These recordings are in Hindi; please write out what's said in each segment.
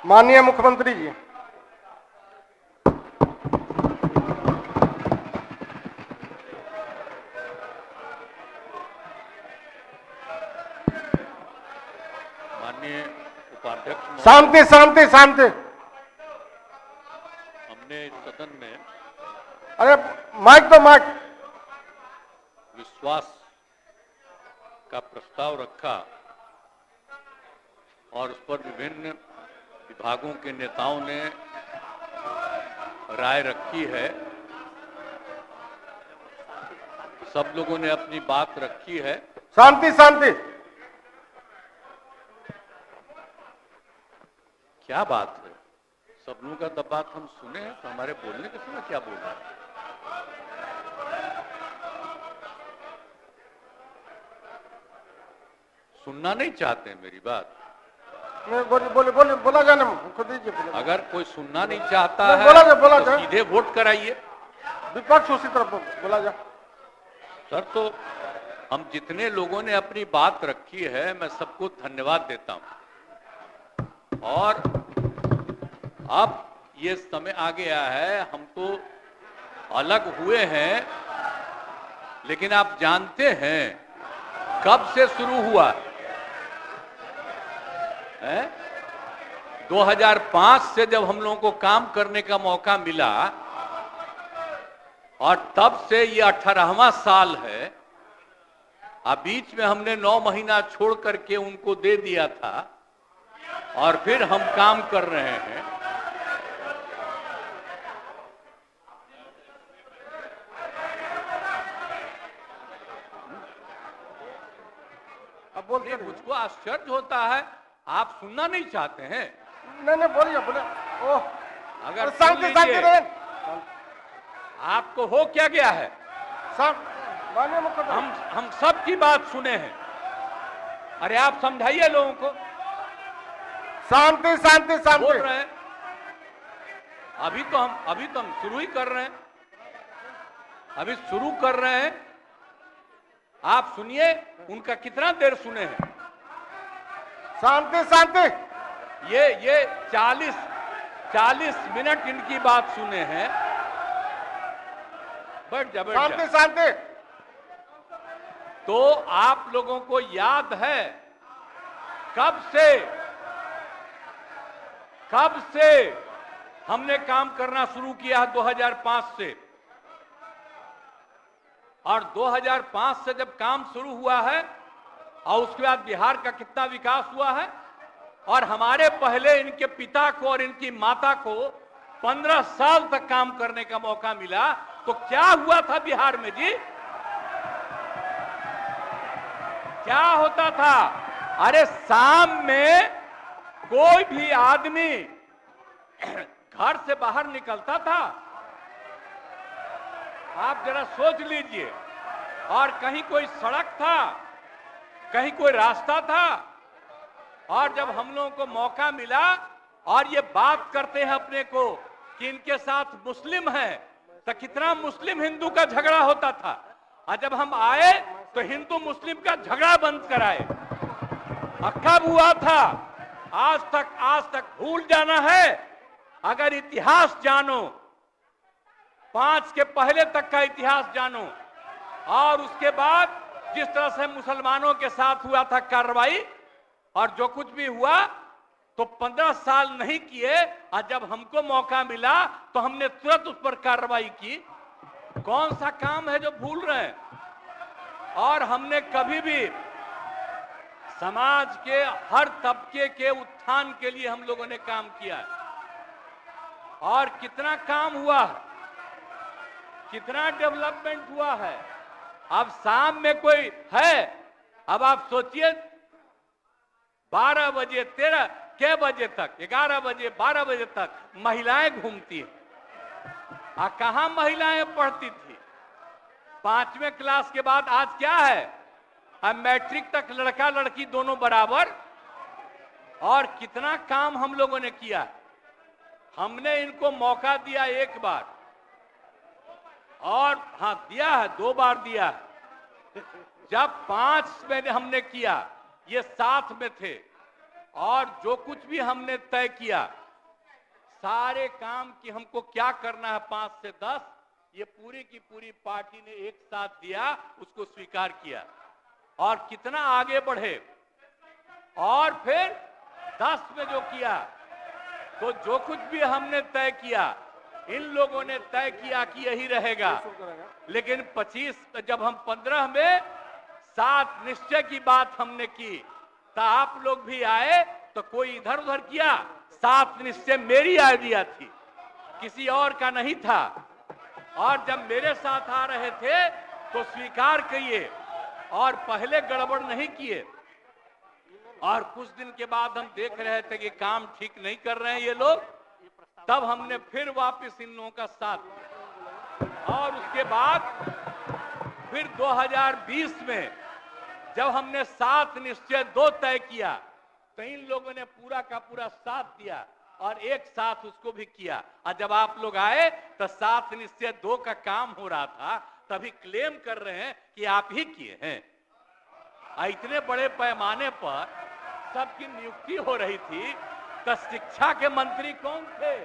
माननीय मुख्यमंत्री जी, माननीय उपाध्यक्ष महोदय, शांति शांति शांति। हमने इस सदन में अरे माइक तो माइक। विश्वास का प्रस्ताव रखा और उस पर विभिन्न विभागों के नेताओं ने राय रखी है। सब लोगों ने अपनी बात रखी है। शांति शांति। क्या बात है? सब लोगों का तो बात हम सुने हैं, तो हमारे बोलने के समय क्या बोल रहा है? सुनना नहीं चाहते हैं मेरी बात? बोले बोले बोले बोला जाने खुद दीजिए। अगर कोई सुनना नहीं चाहता है बोला तो सीधे वोट कराइए। विपक्ष उसी तरफ बोला जा। सर, तो हम जितने लोगों ने अपनी बात रखी है, मैं सबको धन्यवाद देता हूं। और अब ये समय आ गया है, हम तो अलग हुए हैं, लेकिन आप जानते हैं कब से शुरू हुआ है? 2005 से जब हम लोगों को काम करने का मौका मिला और तब से ये 18वां साल है। अब बीच में हमने 9 महीना छोड़ करके उनको दे दिया था और फिर हम काम कर रहे हैं। अब बोलते मुझको आश्चर्य होता है, आप सुनना नहीं चाहते हैं। नहीं बोलिए बोले। ओह, अगर शांति शांति। आपको हो क्या गया है? माननीय मुख्यमंत्री, हम सब की बात सुने हैं। अरे आप समझाइए लोगों को। शांति शांति शांति बोल रहे हैं। अभी तो हम शुरू ही कर रहे हैं। अभी शुरू कर रहे हैं। आप सुनिए, उनका कितना देर सुने हैं। शांति शांति। ये 40 मिनट इनकी बात सुने हैं। बैठ जा। शांति शांति। तो आप लोगों को याद है कब से हमने काम करना शुरू किया? 2005 से। और 2005 से जब काम शुरू हुआ है और उसके बाद बिहार का कितना विकास हुआ है, और हमारे पहले इनके पिता को और इनकी माता को 15 साल तक काम करने का मौका मिला। तो क्या हुआ था बिहार में जी? क्या होता था? अरे शाम में कोई भी आदमी घर से बाहर निकलता था, आप जरा सोच लीजिए, और कहीं कोई सड़क था, कहीं कोई रास्ता था, और जब हम लोगों को मौका मिला और ये बात करते हैं अपने को कि इनके साथ मुस्लिम है, तो कितना मुस्लिम हिंदू का झगड़ा होता था। और जब हम आए तो हिंदू मुस्लिम का झगड़ा बंद कराए। कब हुआ था? आज तक भूल जाना है। अगर इतिहास जानो, 5 के पहले तक का इतिहास जानो, और उसके बाद जिस तरह से मुसलमानों के साथ हुआ था कार्रवाई, और जो कुछ भी हुआ, तो 15 साल नहीं किए, और जब हमको मौका मिला तो हमने तुरंत उस पर कार्रवाई की। कौन सा काम है जो भूल रहे हैं? और हमने कभी भी समाज के हर तबके के उत्थान के लिए हम लोगों ने काम किया है। और कितना काम हुआ है, कितना डेवलपमेंट हुआ है। अब शाम में कोई है, अब आप सोचिए 12 बजे 13 के बजे तक, 11 बजे 12 बजे तक महिलाएं घूमती है। कहां महिलाएं पढ़ती थी? 5वें क्लास के बाद आज क्या है? अब मैट्रिक तक लड़का लड़की दोनों बराबर। और कितना काम हम लोगों ने किया। हमने इनको मौका दिया एक बार, और हाँ दिया है, 2 बार दिया है। जब 5 में हमने किया, ये 7 में थे, और जो कुछ भी हमने तय किया, सारे काम की हमको क्या करना है 5 से 10, ये पूरी की पूरी पार्टी ने एक साथ दिया, उसको स्वीकार किया और कितना आगे बढ़े। और फिर 10 में जो किया, तो जो कुछ भी हमने तय किया, इन लोगों ने तय किया कि यही रहेगा। लेकिन 25 जब हम 15 में 7 निश्चय की बात हमने की, तो आप लोग भी आए, तो कोई इधर उधर किया। 7 निश्चय मेरी आइडिया थी, किसी और का नहीं था। और जब मेरे साथ आ रहे थे तो स्वीकार किए और पहले गड़बड़ नहीं किए। और कुछ दिन के बाद हम देख रहे थे कि काम ठीक नहीं कर रहे हैं ये लोग, तब हमने फिर वापस इन लोगों का साथ दिया। और उसके बाद फिर 2020 में जब हमने 7 निश्चय 2 तय किया, तो इन लोगों ने पूरा का पूरा साथ दिया और एक साथ उसको भी किया। और जब आप लोग आए तो 7 निश्चय 2 का काम हो रहा था, तभी क्लेम कर रहे हैं कि आप ही किए हैं। इतने बड़े पैमाने पर सबकी नियुक्ति हो रही थी, तो शिक्षा के मंत्री कौन थे?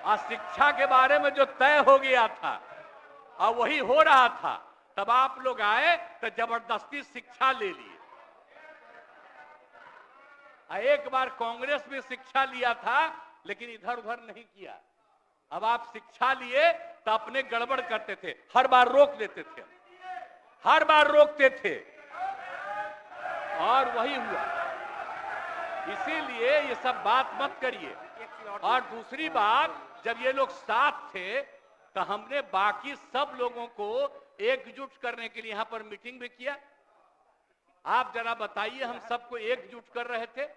और शिक्षा के बारे में जो तय हो गया था और वही हो रहा था, तब आप लोग आए तो जबरदस्ती शिक्षा ले लिए। एक बार कांग्रेस में शिक्षा लिया था, लेकिन इधर उधर नहीं किया। अब आप शिक्षा लिए तो अपने गड़बड़ करते थे, हर बार रोक देते थे, हर बार रोकते थे, और वही हुआ। इसीलिए ये सब बात मत करिए। और दूसरी बात, जब ये लोग साथ थे, तो हमने बाकी सब लोगों को एकजुट करने के लिए यहां पर मीटिंग भी किया। आप जरा बताइए, हम सबको एकजुट कर रहे थे।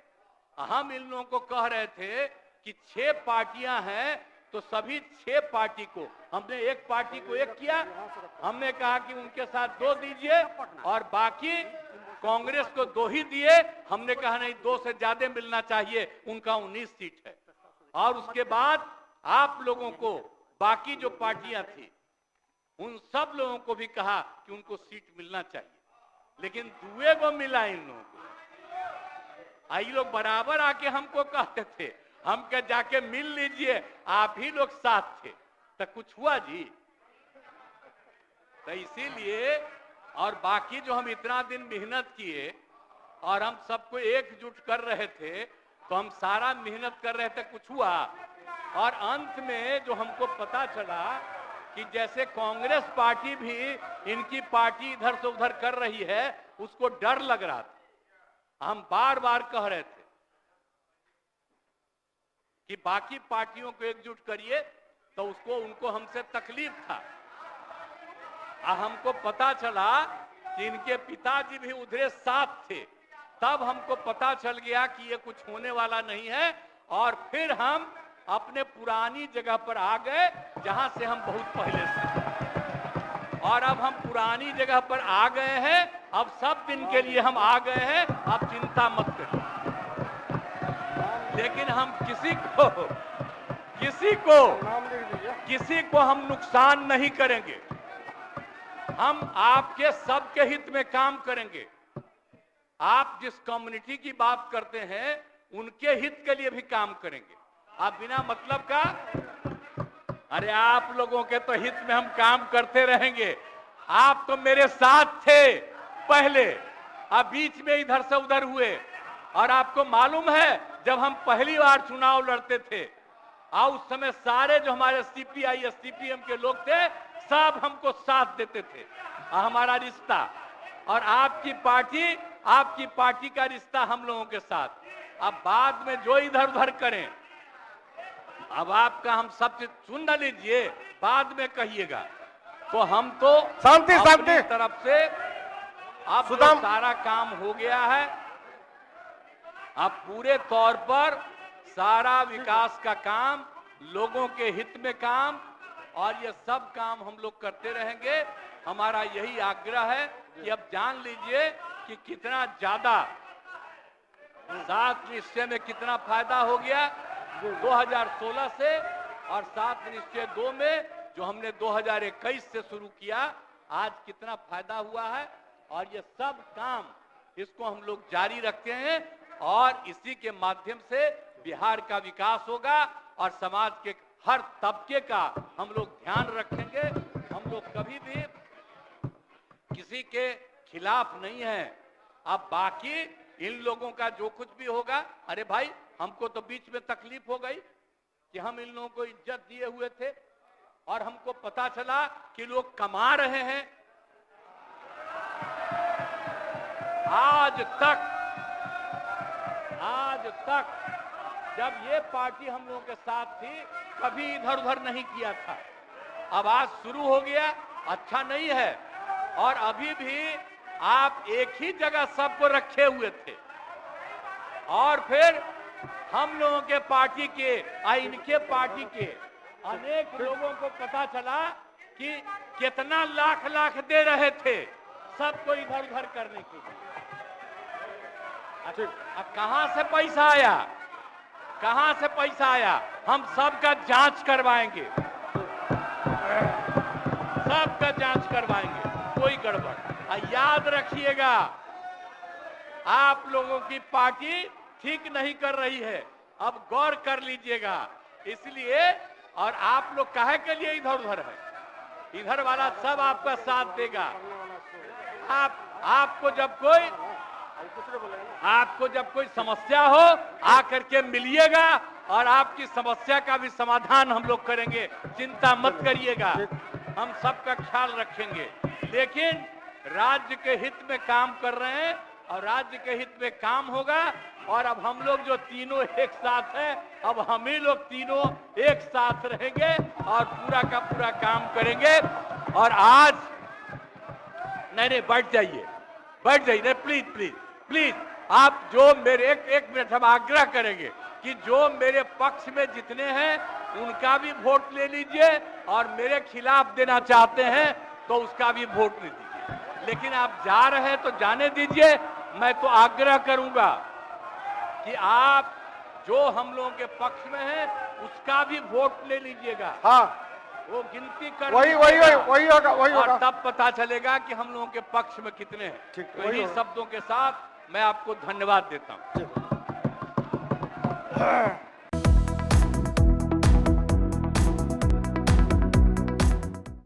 हम इन लोगों को कह रहे थे कि 6 पार्टियां हैं, तो सभी 6 पार्टी को हमने एक पार्टी को एक किया। हमने कहा कि उनके साथ 2 दीजिए और बाकी कांग्रेस को 2 ही दिए। हमने कहा नहीं, 2 से ज्यादा मिलना चाहिए, उनका 19 सीट है। और उसके बाद आप लोगों को बाकी जो पार्टियां थी, उन सब लोगों को भी कहा कि उनको सीट मिलना चाहिए, लेकिन दुए को मिला इन लोगों को। आई लोग बराबर आके हमको कहते थे, हम क्या जाके मिल लीजिए, आप ही लोग साथ थे, तो कुछ हुआ जी? तो इसीलिए, और बाकी जो हम इतना दिन मेहनत किए और हम सबको एकजुट कर रहे थे, तो हम सारा मेहनत कर रहे थे, कुछ हुआ? और अंत में जो हमको पता चला कि जैसे कांग्रेस पार्टी भी इनकी पार्टी इधर से उधर कर रही है, उसको डर लग रहा था। हम बार बार कह रहे थे कि बाकी पार्टियों को एकजुट करिए, तो उसको उनको हमसे तकलीफ था। हमको पता चला कि इनके पिताजी भी उधरे साथ थे, तब हमको पता चल गया कि ये कुछ होने वाला नहीं है। और फिर हम अपने पुरानी जगह पर आ गए, जहां से हम बहुत पहले से। और अब हम पुरानी जगह पर आ गए हैं, अब सब दिन के लिए हम आ गए हैं, अब चिंता मत करिए। लेकिन हम किसी को हम नुकसान नहीं करेंगे। हम आपके सबके हित में काम करेंगे। आप जिस कम्युनिटी की बात करते हैं, उनके हित के लिए भी काम करेंगे। आप बिना मतलब का, अरे आप लोगों के तो हित में हम काम करते रहेंगे। आप तो मेरे साथ थे पहले, अब बीच में इधर से उधर हुए। और आपको मालूम है, जब हम पहली बार चुनाव लड़ते थे, उस समय सारे जो हमारे सीपीआई सीपीएम के लोग थे, सब हमको साथ देते थे। हमारा रिश्ता और आपकी पार्टी का रिश्ता हम लोगों के साथ। अब बाद में जो इधर उधर करें, अब आपका हम सब चीज सुन न लीजिए, बाद में कहिएगा। तो हम तो शांति अपनी तरफ से अब सारा काम हो गया है। अब पूरे तौर पर सारा विकास का काम, लोगों के हित में काम, और ये सब काम हम लोग करते रहेंगे। हमारा यही आग्रह है कि अब जान लीजिए कि कितना ज्यादा 7 निश्चय में कितना फायदा हो गया 2016 से, और 7 निश्चय 2 में जो हमने 2021 से शुरू किया, आज कितना फायदा हुआ है। और ये सब काम, इसको हम लोग जारी रखते हैं। और इसी के माध्यम से बिहार का विकास होगा और समाज के हर तबके का हम लोग ध्यान रखेंगे। हम लोग कभी भी किसी के खिलाफ नहीं है। अब बाकी इन लोगों का जो कुछ भी होगा, अरे भाई हमको तो बीच में तकलीफ हो गई कि हम इन लोगों को इज्जत दिए हुए थे और हमको पता चला कि लोग कमा रहे हैं। आज तक जब ये पार्टी हम लोगों के साथ थी कभी इधर उधर नहीं किया था। अब आज शुरू हो गया, अच्छा नहीं है। और अभी भी आप एक ही जगह सबको रखे हुए थे और फिर हम लोगों के पार्टी के इनके पार्टी के अनेक लोगों को पता चला कि कितना लाख लाख दे रहे थे सबको इधर उधर करने के लिए। अब कहां से पैसा आया, कहां से पैसा आया? हम सबका जांच करवाएंगे, सबका जांच करवाएंगे, कोई गड़बड़। याद रखिएगा, आप लोगों की पार्टी ठीक नहीं कर रही है, अब गौर कर लीजिएगा। इसलिए और आप लोग काहे के लिए इधर उधर है? इधर वाला सब आपका साथ देगा। आपको जब कोई समस्या हो आकर के मिलिएगा और आपकी समस्या का भी समाधान हम लोग करेंगे, चिंता मत करिएगा, हम सबका ख्याल रखेंगे। लेकिन राज्य के हित में काम कर रहे हैं और राज्य के हित में काम होगा। और अब हम लोग जो तीनों एक साथ हैं, अब हम ही लोग तीनों एक साथ रहेंगे और पूरा का पूरा काम करेंगे। और आज नहीं बैठ जाइए, नहीं, प्लीज प्लीज प्लीज, आप जो मेरे एक मिनट हम आग्रह करेंगे कि जो मेरे पक्ष में जितने हैं उनका भी वोट ले लीजिए और मेरे खिलाफ देना चाहते हैं तो उसका भी वोट ले दीजिए। लेकिन आप जा रहे हैं तो जाने दीजिए। मैं तो आग्रह करूंगा कि आप जो हम लोगों के पक्ष में हैं उसका भी वोट ले लीजिएगा। हाँ, वो गिनती कर वही होगा। और तब पता चलेगा कि हम लोगों के पक्ष में कितने हैं। तो इन्हीं शब्दों के साथ मैं आपको धन्यवाद देता हूं।